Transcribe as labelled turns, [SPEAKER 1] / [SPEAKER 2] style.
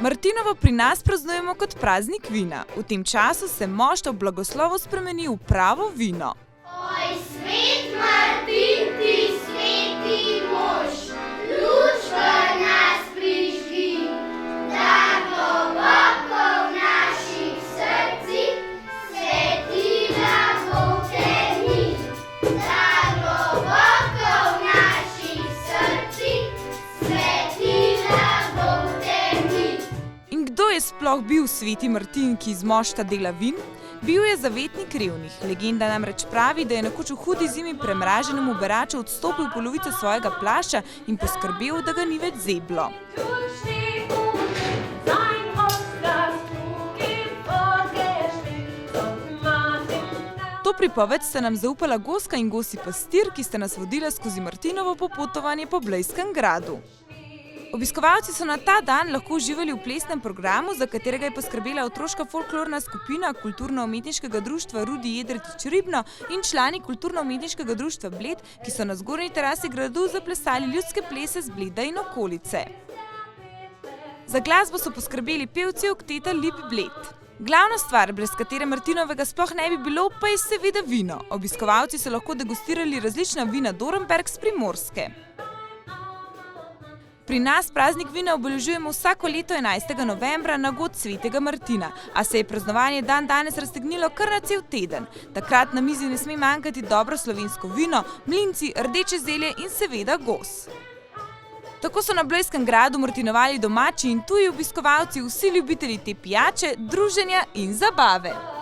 [SPEAKER 1] Martinovo pri nas praznujemo kot praznik vina. V tem času se mošt ob blagoslovu spremeni v pravo vino.
[SPEAKER 2] Oj, svet Martin, ti sveti mož, luč v nas prižgi, da globoko v naših srcih svetila bo temi. Da globoko v naših srcih svetila bo temi.
[SPEAKER 1] In kdo je sploh bil sveti Martin, ki iz mošta dela vin? Bil je zavetnik revnih. Legenda namreč pravi, da je nekoč v hudi zimi premraženemu beraču odstopil polovico svojega plašča in poskrbel, da ga ni več zeblo. To pripoved sta nam zaupala goska in gosi pastir, ki sta nas vodila skozi Martinovo popotovanje po Blejskem gradu. Obiskovalci so na ta dan lahko uživali v plesnem programu, za katerega je poskrbela otroška folklorna skupina Kulturno-umetniškega društva Rudi Jedretič Ribno in člani Kulturno-umetniškega društva Bled, ki so na zgornji terasi gradu zaplesali ljudske plese z Bleda in okolice. Za glasbo so poskrbeli pevci okteta Lip Bled. Glavna stvar, brez katere Martinovega sploh ne bi bilo, pa je seveda vino. Obiskovalci so lahko degustirali različna vina Dorenberg s Primorske. Pri nas praznik vina obeležujemo vsako leto 11. novembra na god svetega Martina, a se je praznovanje dan danes raztegnilo kar na cel teden. Takrat na mizi ne sme manjkati dobro slovensko vino, mlinci, rdeče zelje in seveda gos. Tako so na Blejskem gradu martinovali domači in tuji obiskovalci, vsi ljubitelji te pijače, druženja in zabave.